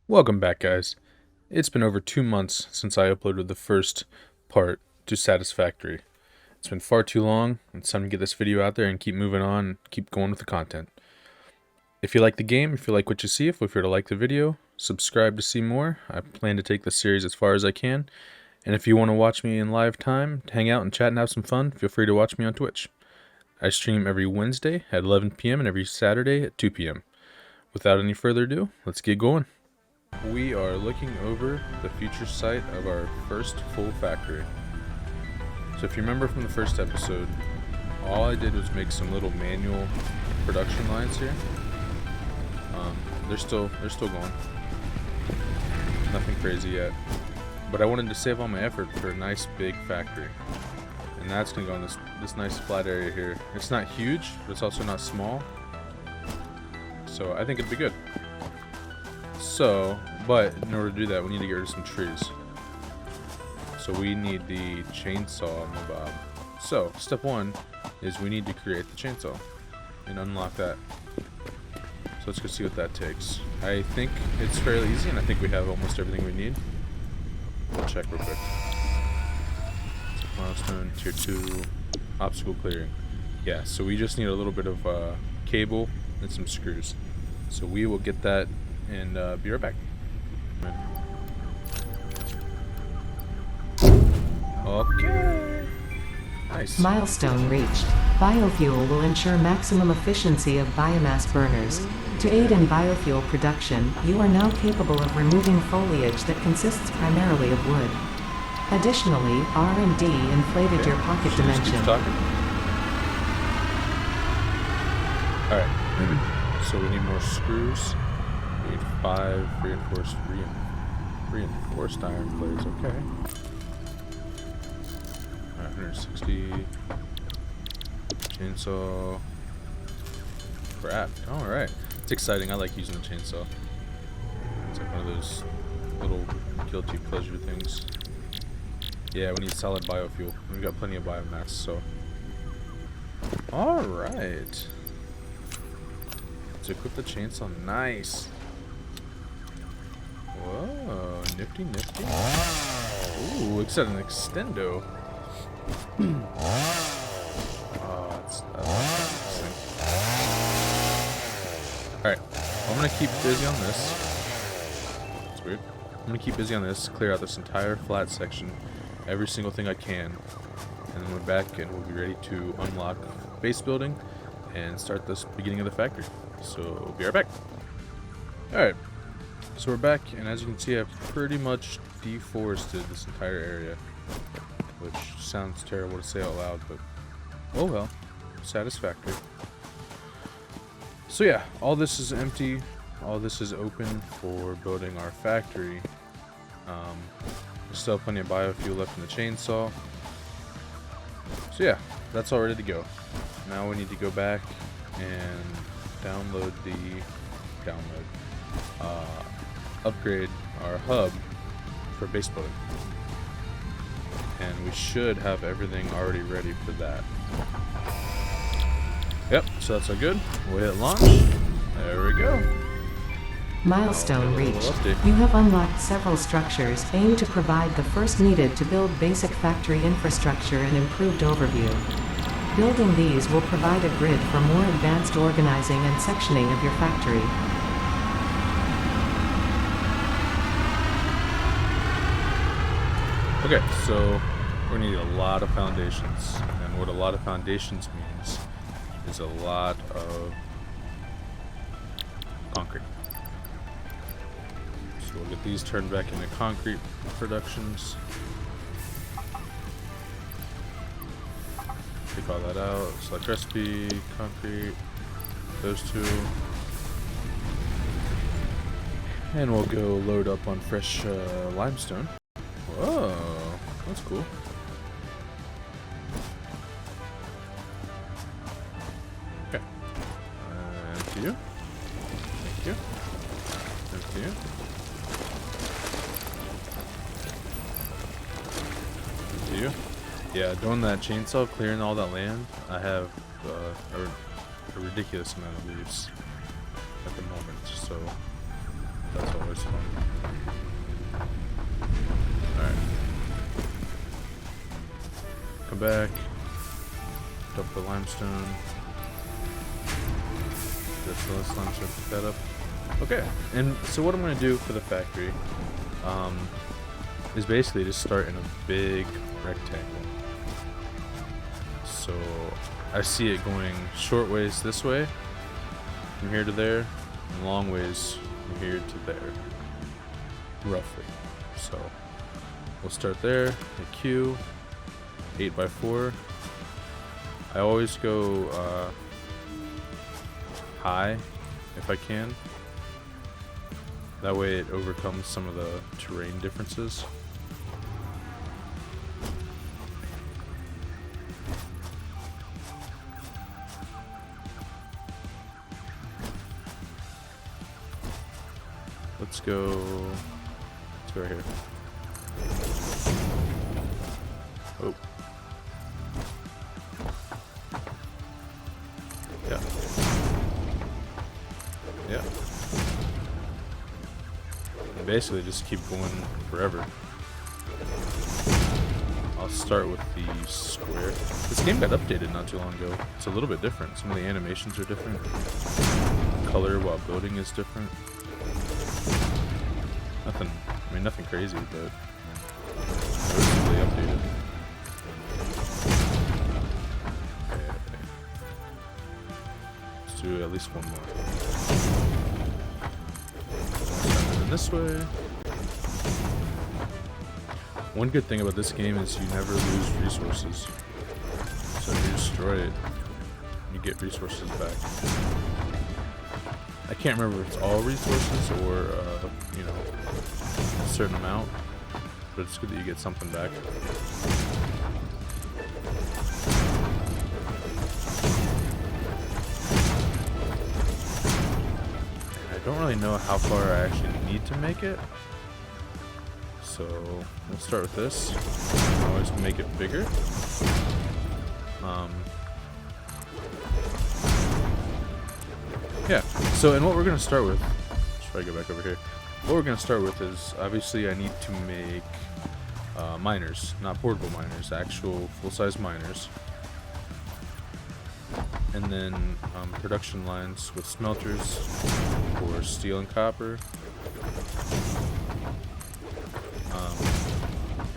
Welcome back, guys. It's been over 2 months since I uploaded the first part to Satisfactory. It's been far too long. It's time to get this video out there and keep moving on and keep going with the content. If you like the game, if you like what you see, feel free to like the video, subscribe to see more. I plan to take this series as far as I can. And if you want to watch me in live time, hang out and chat and have some fun, feel free to watch me on Twitch. I stream every Wednesday at 11 p.m. and every Saturday at 2 p.m. Without any further ado, let's get going. We are looking over the future site of our first full factory. So if you remember from the first episode, all I did was make some little manual production lines here. They're still going. Nothing crazy yet. But I wanted to save all my effort for a nice big factory. And that's gonna go on this nice flat area here. It's not huge, but it's also not small. So I think it'd be good. But in order to do that, we need to get rid of some trees. So we need the chainsaw mob. So step one is we need to create the chainsaw and unlock that. So let's go see what that takes. I think it's fairly easy, and I think we have almost everything we need. We'll check real quick. Milestone, tier 2, obstacle clearing. Yeah, so we just need a little bit of cable and some screws. So we will get that and be right back. Okay. Nice. Milestone reached. Biofuel will ensure maximum efficiency of biomass burners. To aid in biofuel production, you are now capable of removing foliage that consists primarily of wood. Additionally, R&D inflated your pocket dimension. Alright. So we need more screws. We need 5 reinforced iron plates. Okay. Alright, 160. Chainsaw. Craft. Alright. It's exciting. I like using the chainsaw. It's like one of those little guilty pleasure things. Yeah, we need solid biofuel. We've got plenty of biomass, so. Alright. Let's equip the chainsaw. Nice. Whoa, nifty. Ooh, it's an extendo. Oh, it's interesting. Alright, I'm gonna keep busy on this. That's weird. I'm gonna keep busy on this, clear out this entire flat section, every single thing I can, and then we're back and we'll be ready to unlock base building and start this beginning of the factory. So, we'll be right back. Alright, so we're back, and as you can see, I've pretty much deforested this entire area, which sounds terrible to say out loud, but oh well, satisfactory. So yeah, all this is empty, all this is open for building our factory. There's still plenty of biofuel left in the chainsaw. So yeah, that's all ready to go. Now we need to go back and upgrade our hub for base building. And we should have everything already ready for that. Yep, so that's all good. We'll hit launch. There we go. Milestone reached. You have unlocked several structures aimed to provide the first needed to build basic factory infrastructure and improved overview. Building these will provide a grid for more advanced organizing and sectioning of your factory. Okay, so we're gonna need a lot of foundations, and what a lot of foundations means is a lot of concrete. So we'll get these turned back into concrete productions. Take all that out, select recipe, concrete, those two. And we'll go load up on fresh limestone. Whoa, that's cool. Okay. Empty you. Thank you. Empty you. Empty you. Yeah, doing that chainsaw, clearing all that land, I have a ridiculous amount of leaves at the moment, so that's always fun. come back, dump the limestone. Just let limestone, pick that up. Okay, and so what I'm going to do for the factory is basically just start in a big rectangle. So I see it going short ways this way, from here to there, and long ways from here to there, roughly. So we'll start there, hit Q, 8x4. I always go high if I can. That way it overcomes some of the terrain differences. Let's go right here. Oh. Yeah. Yeah. And basically just keep going forever. I'll start with the square. This game got updated not too long ago. It's a little bit different. Some of the animations are different. Color while building is different. Nothing crazy, but noticeably updated. Okay. Let's do at least one more. And then this way. One good thing about this game is you never lose resources. So if you destroy it, you get resources back. I can't remember if it's all resources or, you know, a certain amount, but it's good that you get something back. I don't really know how far I actually need to make it, so we'll start with this. I can always make it bigger. Yeah, so and what we're going to start with, let's try to go back over here. What we're going to start with is, obviously I need to make miners, not portable miners, actual full-size miners. And then production lines with smelters for steel and copper.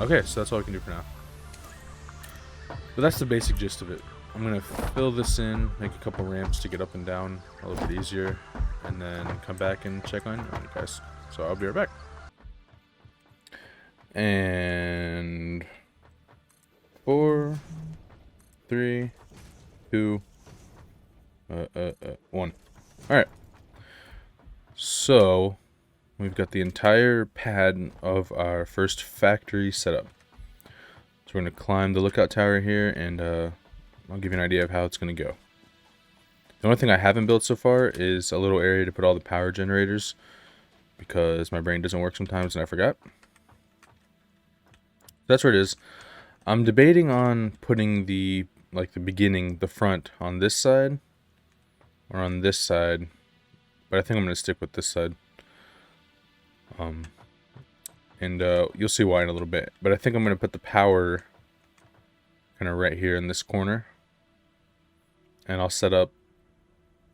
Okay, so that's all I can do for now. But that's the basic gist of it. I'm going to fill this in, make a couple ramps to get up and down a little bit easier, and then come back and check on you guys. So I'll be right back. And 4, 3, 2, 1. Alright. So we've got the entire pad of our first factory set up. So we're going to climb the lookout tower here, and I'll give you an idea of how it's going to go. The only thing I haven't built so far is a little area to put all the power generators, because my brain doesn't work sometimes and I forgot. That's where it is. I'm debating on putting the beginning, the front, on this side or on this side, but I think I'm going to stick with this side. And you'll see why in a little bit. But I think I'm going to put the power kind of right here in this corner. And I'll set up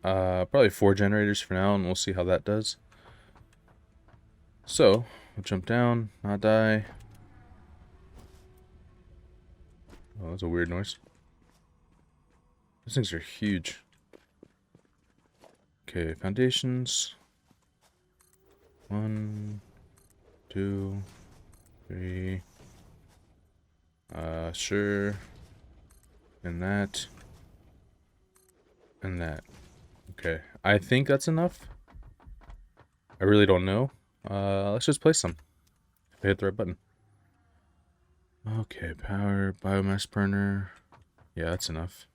probably 4 generators for now, and we'll see how that does. So, we'll jump down, not die. Oh, that's a weird noise. These things are huge. Okay, foundations. 1, 2, 3. Sure. And that. And that. Okay, I think that's enough. I really don't know. Let's just place some. If I hit the right button. Okay, power, biomass burner. Yeah, that's enough.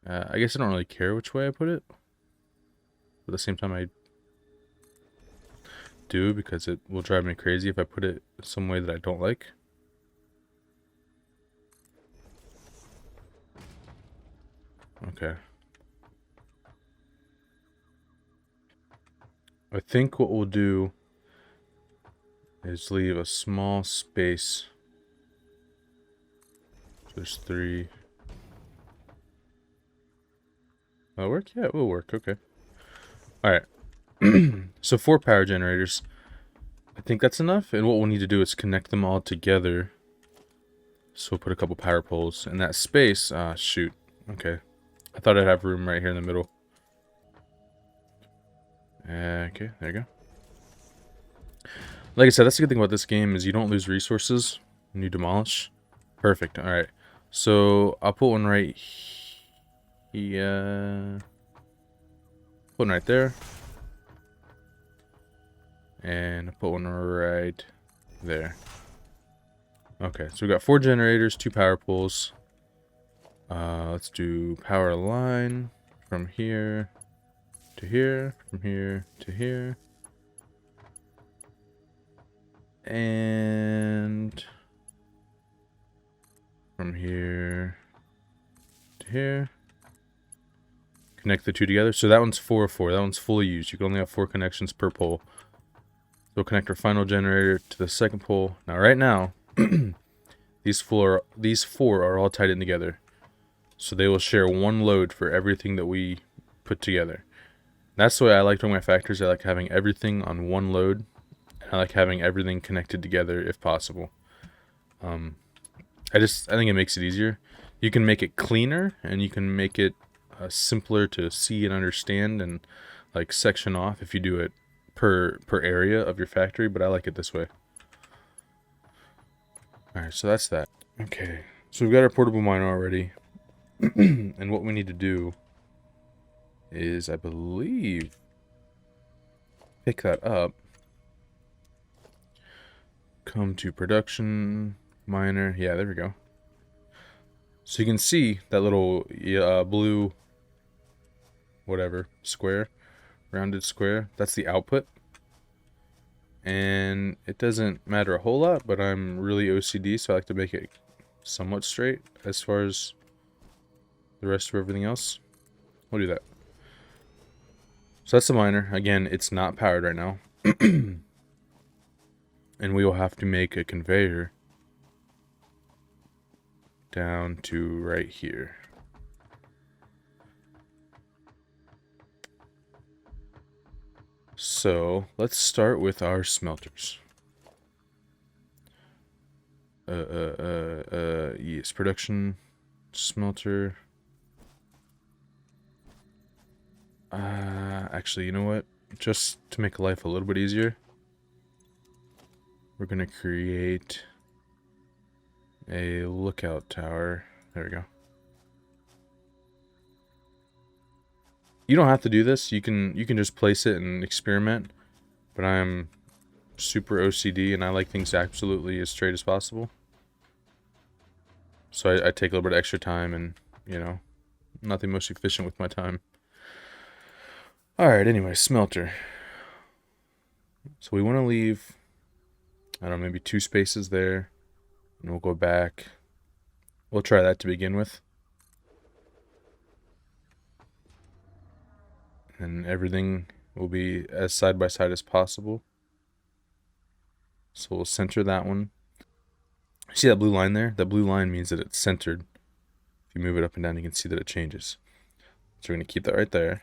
I guess I don't really care which way I put it. But at the same time, I do, because it will drive me crazy if I put it some way that I don't like. Okay. I think what we'll do is leave a small space So there's 3. Will it work? Yeah, it will work. Okay. Alright. So 4 power generators. I think that's enough. And what we'll need to do is connect them all together. So we'll put a couple power poles in that space. Ah, shoot. Okay. I thought I'd have room right here in the middle. Okay, there you go. Like I said, that's the good thing about this game is you don't lose resources when you demolish. Perfect. Alright. So I'll put one right here. Put one right there. And I'll put one right there. Okay, so we got 4 generators, 2 power poles. Let's do power line from here to here, from here to here. And from here to here. Connect the 2 together. So that one's 4 of 4. That one's fully used. You can only have 4 connections per pole. So we'll connect our final generator to the second pole. Now, right now, these 4 are all tied in together. So they will share one load for everything that we put together. That's the way I like doing my factories. I like having everything on one load. I like having everything connected together if possible. I think it makes it easier. You can make it cleaner and you can make it simpler to see and understand and like section off if you do it per area of your factory, but I like it this way. Alright, so that's that. Okay, so we've got our portable miner already. And what we need to do is, I believe, pick that up. Come to production, miner. Yeah, there we go. So you can see that little blue, whatever, square, rounded square. That's the output. And it doesn't matter a whole lot, but I'm really OCD, so I like to make it somewhat straight as far as the rest of everything else. We'll do that. So that's the miner. Again, it's not powered right now. And we will have to make a conveyor down to right here. So let's start with our smelters. Yes, production smelter. Actually, you know what? Just to make life a little bit easier, we're gonna create a lookout tower. There we go. You don't have to do this. You can just place it and experiment. But I'm super OCD and I like things absolutely as straight as possible. So I take a little bit of extra time and, you know, not the most efficient with my time. Alright, anyway, smelter. So we want to leave, I don't know, maybe 2 spaces there. And we'll go back. We'll try that to begin with. And everything will be as side by side as possible. So we'll center that one. See that blue line there? That blue line means that it's centered. If you move it up and down, you can see that it changes. So we're going to keep that right there.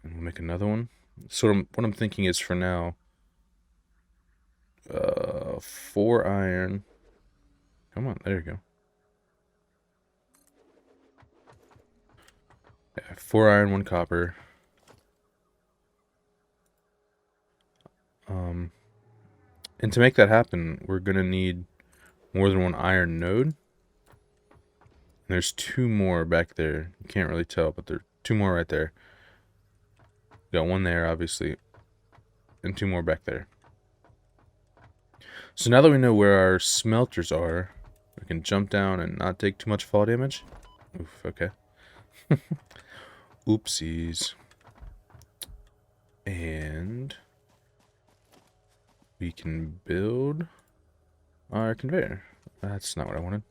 And we'll make another one. So what I'm thinking is for now, 4 iron. Come on, there you go. Yeah, 4 iron, 1 copper. And to make that happen, we're gonna need more than 1 iron node. And there's 2 more back there. You can't really tell, but there are 2 more right there. Got 1 there, obviously, and 2 more back there. So now that we know where our smelters are, we can jump down and not take too much fall damage. Oof, okay. Oopsies. And we can build our conveyor. That's not what I wanted.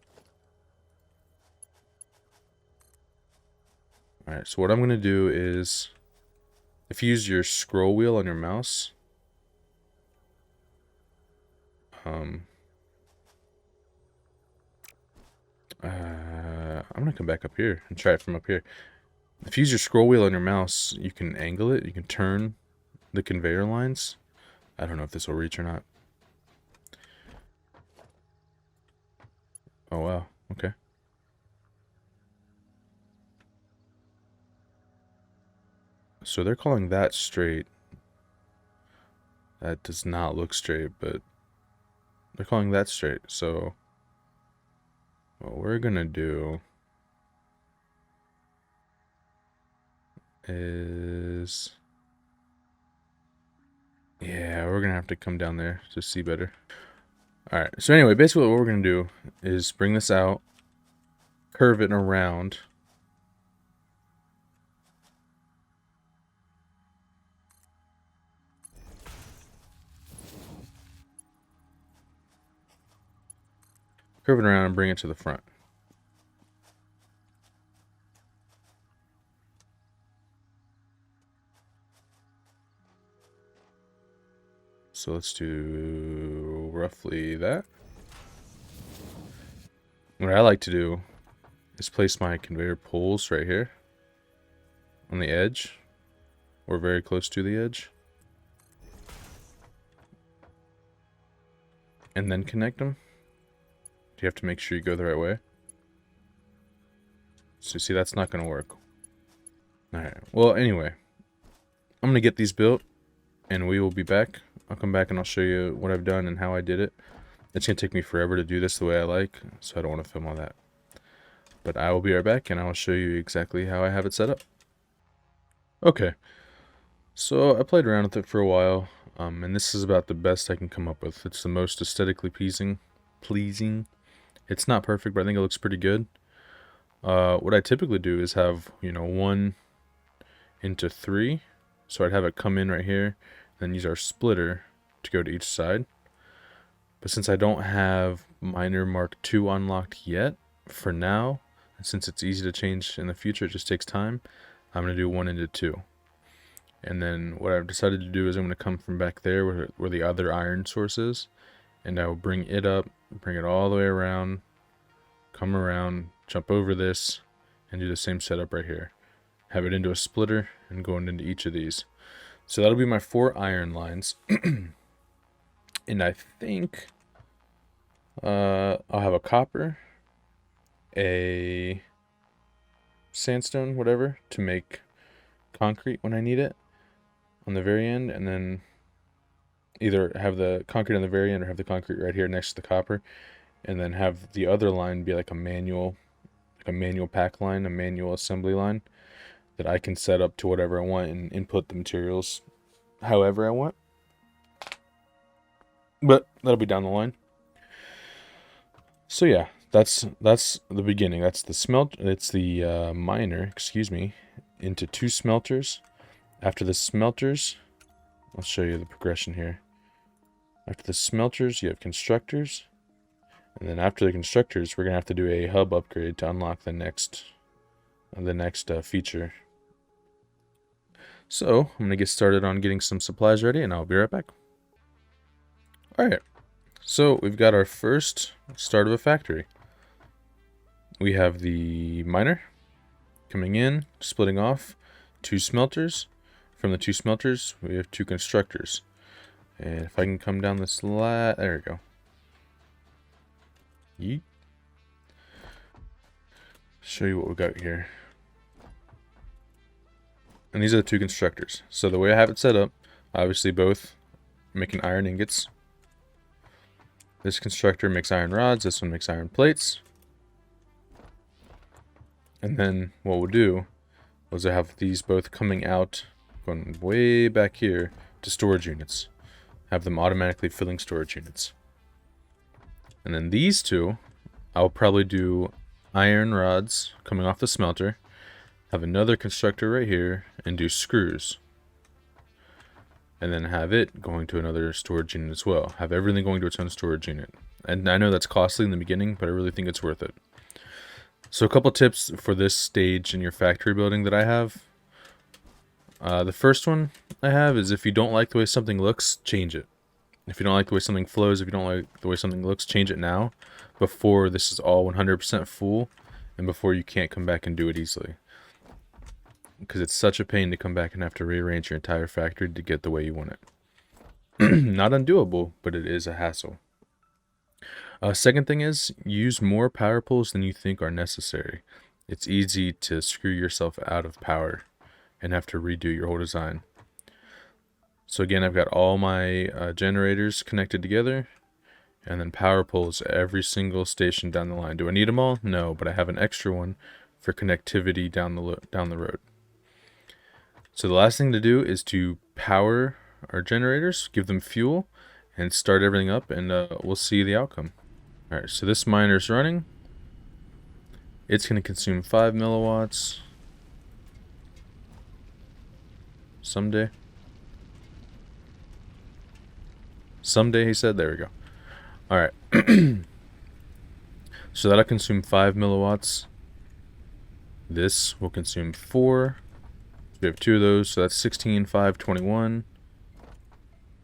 Alright, so what I'm going to do is, if you use your scroll wheel on your mouse, I'm gonna come back up here and try it from up here. If you use your scroll wheel on your mouse, you can angle it. You can turn the conveyor lines. I don't know if this will reach or not. Oh, wow. Okay. So they're calling that straight. That does not look straight, but they're calling that straight. So what we're gonna do is... yeah, we're gonna have to come down there to see better. Alright, so anyway, basically what we're gonna do is bring this out, curve it around. Curve it around and bring it to the front. So let's do roughly that. What I like to do is place my conveyor poles right here on the edge, or very close to the edge, and then connect them. You have to make sure you go the right way. So see, that's not going to work. Alright, well anyway, I'm going to get these built and we will be back. I'll come back and I'll show you what I've done and how I did it. It's going to take me forever to do this the way I like, so I don't want to film all that. But I will be right back and I will show you exactly how I have it set up. Okay, so I played around with it for a while, and this is about the best I can come up with. It's the most aesthetically pleasing. It's not perfect, but I think it looks pretty good. What I typically do is have, 1 into 3. So I'd have it come in right here, then use our splitter to go to each side. But since I don't have Miner Mark II unlocked yet, for now, and since it's easy to change in the future, it just takes time, I'm going to do 1 into 2. And then what I've decided to do is I'm going to come from back there where the other iron source is, and I will bring it up, bring it all the way around, come around, jump over this, and do the same setup right here. Have it into a splitter and going into each of these. So that'll be my 4 iron lines. And I think I'll have a copper, a sandstone, whatever, to make concrete when I need it on the very end, and then either have the concrete on the very end or have the concrete right here next to the copper, and then have the other line be like a manual pack line, a manual assembly line that I can set up to whatever I want and input the materials however I want. But that'll be down the line. So yeah, that's the beginning. That's the it's the miner, excuse me, into 2 smelters. After the smelters, I'll show you the progression here. After the smelters, you have constructors. And then after the constructors, we're going to have to do a hub upgrade to unlock the next feature. So, I'm going to get started on getting some supplies ready, and I'll be right back. Alright, so we've got our first start of a factory. We have the miner coming in, splitting off 2 smelters. From the 2 smelters, we have 2 constructors. And if I can come down this ladder, there we go. Yeet. Show you what we got here. And these are the 2 constructors. So the way I have it set up, obviously both making iron ingots. This constructor makes iron rods, this one makes iron plates. And then what we'll do is I have these both coming out, going way back here to storage units. Have them automatically filling storage units. And then these 2, I'll probably do iron rods coming off the smelter. Have another constructor right here and do screws. And then have it going to another storage unit as well. Have everything going to its own storage unit. And I know that's costly in the beginning, but I really think it's worth it. So a couple tips for this stage in your factory building that I have. The first one I have is if you don't like the way something looks, change it. If you don't like the way something flows, if you don't like the way something looks, change it now before this is all 100% full and before you can't come back and do it easily. Because it's such a pain to come back and have to rearrange your entire factory to get the way you want it. Not undoable, but it is a hassle. Second thing is, use more power poles than you think are necessary. It's easy to screw yourself out of power and have to redo your whole design. So again, I've got all my generators connected together, and then power poles every single station down the line. Do I need them all? No, but I have an extra one for connectivity down the road. So the last thing to do is to power our generators, give them fuel, and start everything up, and we'll see the outcome. Alright, so this miner's running. It's going to consume 5 milliwatts. Someday, he said. There we go. Alright. So that'll consume 5 milliwatts. This will consume 4. We have 2 of those, so that's 16, 5, 21.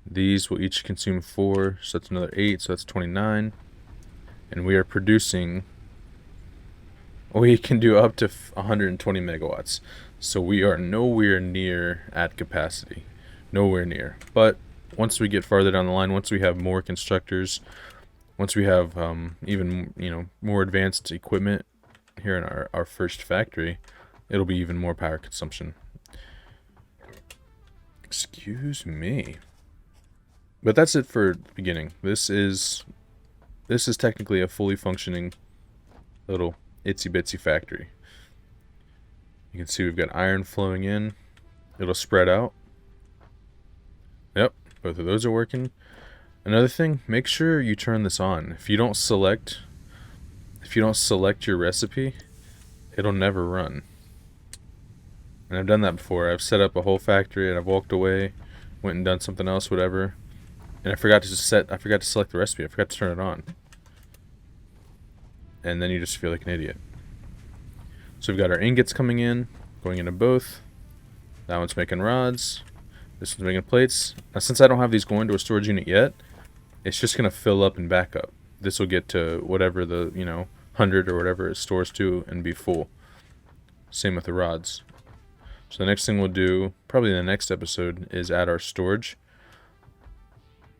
These will each consume 4, so that's another 8, so that's 29. And we are producing, we can do up to 120 megawatts. So we are nowhere near at capacity. Nowhere near. But once we get farther down the line, once we have more constructors, once we have even more advanced equipment here in our first factory, it'll be even more power consumption. Excuse me. But that's it for the beginning. This is technically a fully functioning little itsy bitsy factory. You can see we've got iron flowing in. It'll spread out. Yep, both of those are working. Another thing, make sure you turn this on. If you don't select your recipe, it'll never run. And I've done that before. I've set up a whole factory and I've walked away, went and done something else, whatever. And I forgot to select the recipe. I forgot to turn it on. And then you just feel like an idiot. So we've got our ingots coming in, going into both. That one's making rods. This one's making plates. Now since I don't have these going to a storage unit yet, it's just going to fill up and back up. This will get to whatever the, 100 or whatever it stores to and be full. Same with the rods. So the next thing we'll do, probably in the next episode, is add our storage.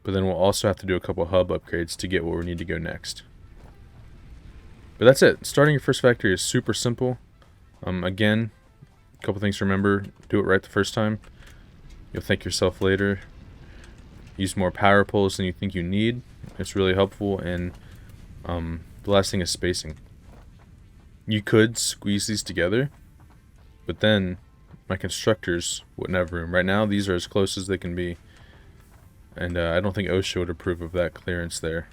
But then we'll also have to do a couple hub upgrades to get where we need to go next. But that's it. Starting your first factory is super simple. Again, a couple things to remember. Do it right the first time. You'll thank yourself later. Use more power poles than you think you need. It's really helpful. And the last thing is spacing. You could squeeze these together, but then my constructors wouldn't have room. Right now, these are as close as they can be. And I don't think OSHA would approve of that clearance there.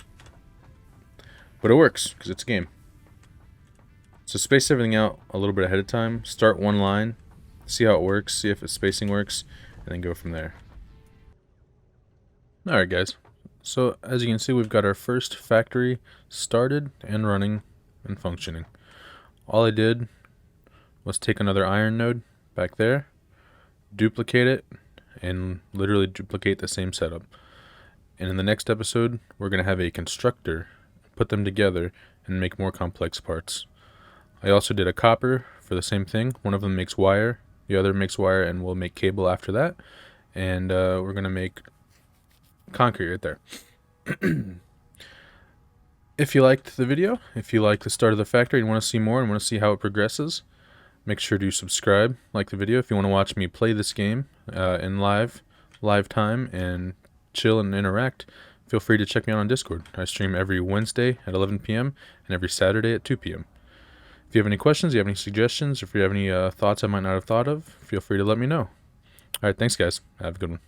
But it works, because it's a game. So space everything out a little bit ahead of time. Start one line, see how it works, see if the spacing works, and then go from there. Alright guys, so as you can see, we've got our first factory started and running and functioning. All I did was take another iron node back there, duplicate it, and literally duplicate the same setup. And in the next episode, we're going to have a constructor, put them together, and make more complex parts. I also did a copper for the same thing. One of them makes wire, the other makes wire, and we'll make cable after that. And we're going to make concrete right there. If you liked the video, if you like the start of the factory and want to see more and want to see how it progresses, make sure to subscribe, like the video. If you want to watch me play this game in live time and chill and interact, feel free to check me out on Discord. I stream every Wednesday at 11 p.m. and every Saturday at 2 p.m. If you have any questions, you have any suggestions, or if you have any thoughts I might not have thought of, feel free to let me know. Alright, thanks guys. Have a good one.